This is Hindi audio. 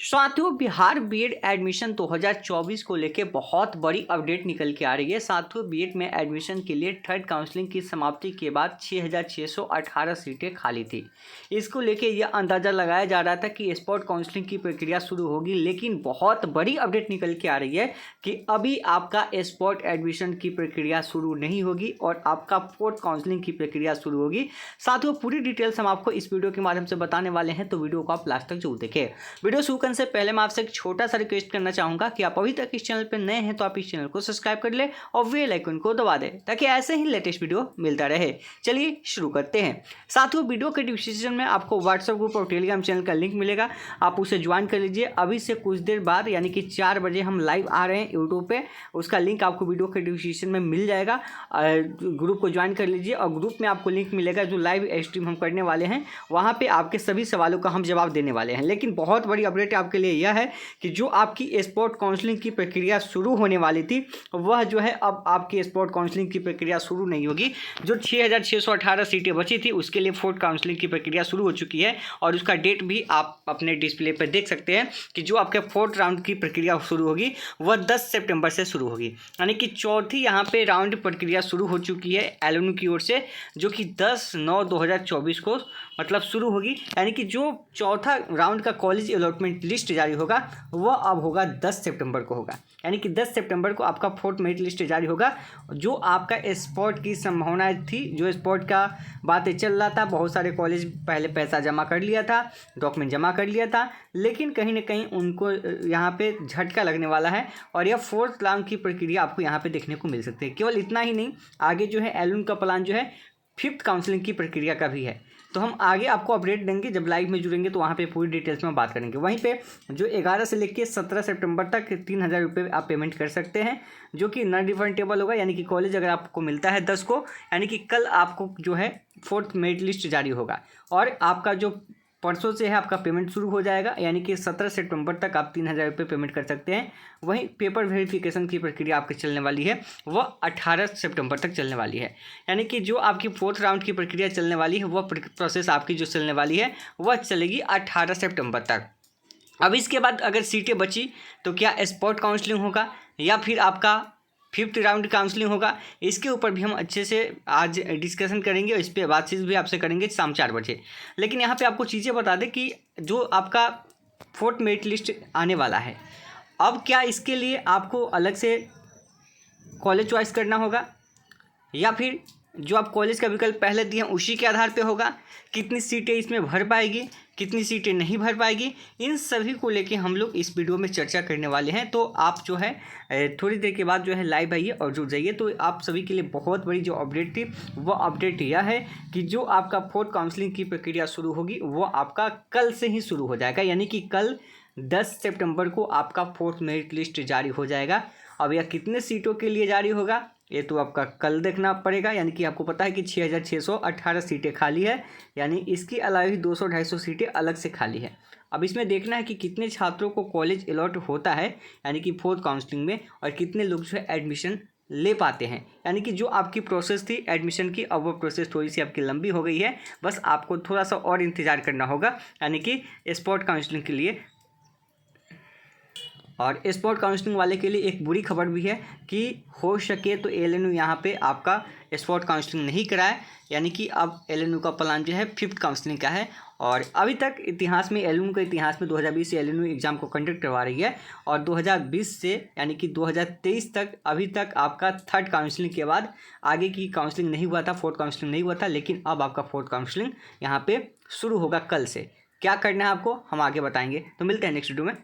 साथियों, बिहार बीएड एडमिशन 2024 को लेकर बहुत बड़ी अपडेट निकल के आ रही है। साथियों, बीएड में एडमिशन के लिए थर्ड काउंसलिंग की समाप्ति के बाद 6,618 सीटें खाली थी। इसको लेकर यह अंदाज़ा लगाया जा रहा था कि स्पॉट काउंसलिंग की प्रक्रिया शुरू होगी, लेकिन बहुत बड़ी अपडेट निकल के आ रही है कि अभी आपका स्पॉट एडमिशन की प्रक्रिया शुरू नहीं होगी और आपका फोर्थ काउंसलिंग की प्रक्रिया शुरू होगी। साथियों, पूरी डिटेल्स हम आपको इस वीडियो के माध्यम से बताने वाले हैं, तो वीडियो को आप लास्ट तक जरूर देखें। वीडियो शुरू करने से पहले मैं आपसे एक छोटा सा रिक्वेस्ट करना चाहूंगा कि आप अभी तक इस चैनल पर नए हैं तो आप इस चैनल को सब्सक्राइब कर ले और बेल आइकन को दबा दें ताकि ऐसे ही लेटेस्ट वीडियो मिलता रहे। चलिए शुरू करते हैं। साथियों, वीडियो के डिस्क्रिप्शन में आपको व्हाट्सएप ग्रुप और टेलीग्राम चैनल का लिंक मिलेगा, आप उसे ज्वाइन कर लीजिए। अभी से कुछ देर बाद यानी कि 4 बजे हम लाइव आ रहे हैं यूट्यूब पे, उसका लिंक आपको वीडियो के डिस्क्रिप्शन में मिल जाएगा। ग्रुप को ज्वाइन कर लीजिए और ग्रुप में आपको लिंक मिलेगा जो लाइव स्ट्रीम हम करने वाले हैं, वहाँ पर आपके सभी सवालों का हम जवाब देने वाले हैं। लेकिन बहुत बड़ी अपडेट आपके लिए यह है कि जो आपकी स्पॉट काउंसलिंग की प्रक्रिया शुरू होने वाली थी वह जो है अब आपकी स्पॉट काउंसलिंग की प्रक्रिया शुरू नहीं होगी। जो 6,618 सीटें बची थी उसके लिए फोर्थ काउंसलिंग की प्रक्रिया शुरू हो चुकी है और उसका डेट भी आप अपने डिस्प्ले पर देख सकते हैं कि जो आपके फोर्थ राउंड की प्रक्रिया शुरू होगी वह 10 सितंबर से शुरू होगी। यानी कि चौथी यहाँ पे राउंड प्रक्रिया शुरू हो चुकी है एलएनयू की ओर से, जो कि 10/9/2024 को मतलब शुरू होगी। यानी कि जो चौथा राउंड का कॉलेज अलॉटमेंट लिस्ट जारी होगा वह अब होगा 10 सितंबर को होगा। यानी कि 10 सितंबर को आपका फोर्थ मेरिट लिस्ट जारी होगा। जो आपका स्पॉट की संभावना थी, जो स्पॉट का बातें चल रहा था, बहुत सारे कॉलेज पहले पैसा जमा कर लिया था, डॉक्यूमेंट जमा कर लिया था, लेकिन कहीं ना कहीं उनको यहाँ पे झटका लगने वाला है और यह फोर्थ राउंड की प्रक्रिया आपको यहाँ पे देखने को मिल सकती है। केवल इतना ही नहीं, आगे जो है एलएनयू का प्लान जो है फिफ्थ काउंसलिंग की प्रक्रिया का भी है, तो हम आगे आपको अपडेट देंगे। जब लाइव में जुड़ेंगे तो वहाँ पे पूरी डिटेल्स में बात करेंगे। वहीं पे जो 11 से लेकर 17 सितंबर तक 3,000 रुपये आप पेमेंट कर सकते हैं, जो कि नॉन रिफंडेबल होगा। यानी कि कॉलेज अगर आपको मिलता है 10 को, यानी कि कल आपको जो है फोर्थ मेरिट लिस्ट जारी होगा और आपका जो परसों से है आपका पेमेंट शुरू हो जाएगा। यानी कि 17 सितंबर तक आप 3,000 रुपये पेमेंट कर सकते हैं। वहीं पेपर वेरिफिकेशन की प्रक्रिया आपकी चलने वाली है वह 18 सितंबर तक चलने वाली है। यानी कि जो आपकी फोर्थ राउंड की प्रक्रिया चलने वाली है वह प्रोसेस आपकी जो चलने वाली है वह चलेगी 18 सितंबर तक। अब इसके बाद अगर सीटें बची तो क्या स्पॉट काउंसलिंग होगा या फिर आपका फिफ्थ राउंड काउंसलिंग होगा, इसके ऊपर भी हम अच्छे से आज डिस्कशन करेंगे और इस पर बातचीत भी आपसे करेंगे शाम 4 बजे। लेकिन यहाँ पे आपको चीज़ें बता दें कि जो आपका फोर्थ मेरिट लिस्ट आने वाला है, अब क्या इसके लिए आपको अलग से कॉलेज चॉइस करना होगा या फिर जो आप कॉलेज का विकल्प पहले दिए हैं उसी के आधार पे होगा, कितनी सीटें इसमें भर पाएगी, कितनी सीटें नहीं भर पाएगी, इन सभी को लेके हम लोग इस वीडियो में चर्चा करने वाले हैं। तो आप जो है थोड़ी देर के बाद जो है लाइव आइए और जुड़ जाइए। तो आप सभी के लिए बहुत बड़ी जो अपडेट थी वो अपडेट यह है कि जो आपका फोर्थ काउंसलिंग की प्रक्रिया शुरू होगी वो आपका कल से ही शुरू हो जाएगा। यानी कि कल 10 सितंबर को आपका फोर्थ मेरिट लिस्ट जारी हो जाएगा। अब यह कितने सीटों के लिए जारी होगा ये तो आपका कल देखना पड़ेगा। यानी कि आपको पता है कि 6,618 सीटें खाली है, यानी इसके अलावा भी 200-250 सीटें अलग से खाली है। अब इसमें देखना है कि कितने छात्रों को कॉलेज अलॉट होता है यानी कि फोर्थ काउंसलिंग में, और कितने लोग जो है एडमिशन ले पाते हैं। यानी कि जो आपकी प्रोसेस थी एडमिशन की, अब वो प्रोसेस थोड़ी सी आपकी लंबी हो गई है, बस आपको थोड़ा सा और इंतज़ार करना होगा यानी कि स्पॉट काउंसलिंग के लिए। और स्पॉट काउंसलिंग वाले के लिए एक बुरी खबर भी है कि हो सके तो एलएनयू यहाँ पे आपका स्पॉट काउंसलिंग नहीं कराए। यानी कि अब एलएनयू का प्लान जो है फिफ्थ काउंसलिंग का है। और अभी तक इतिहास में एलएनयू के इतिहास में 2020 से एलएनयू एग्ज़ाम को कंडक्ट करवा रही है और 2020 से यानी कि 2023 तक अभी तक आपका थर्ड काउंसलिंग के बाद आगे की काउंसलिंग नहीं हुआ था, फोर्थ काउंसलिंग नहीं हुआ था, लेकिन अब आपका फोर्थ काउंसलिंग यहाँ पर शुरू होगा कल से। क्या करना है आपको हम आगे बताएंगे। तो मिलते हैं नेक्स्ट वीडियो में।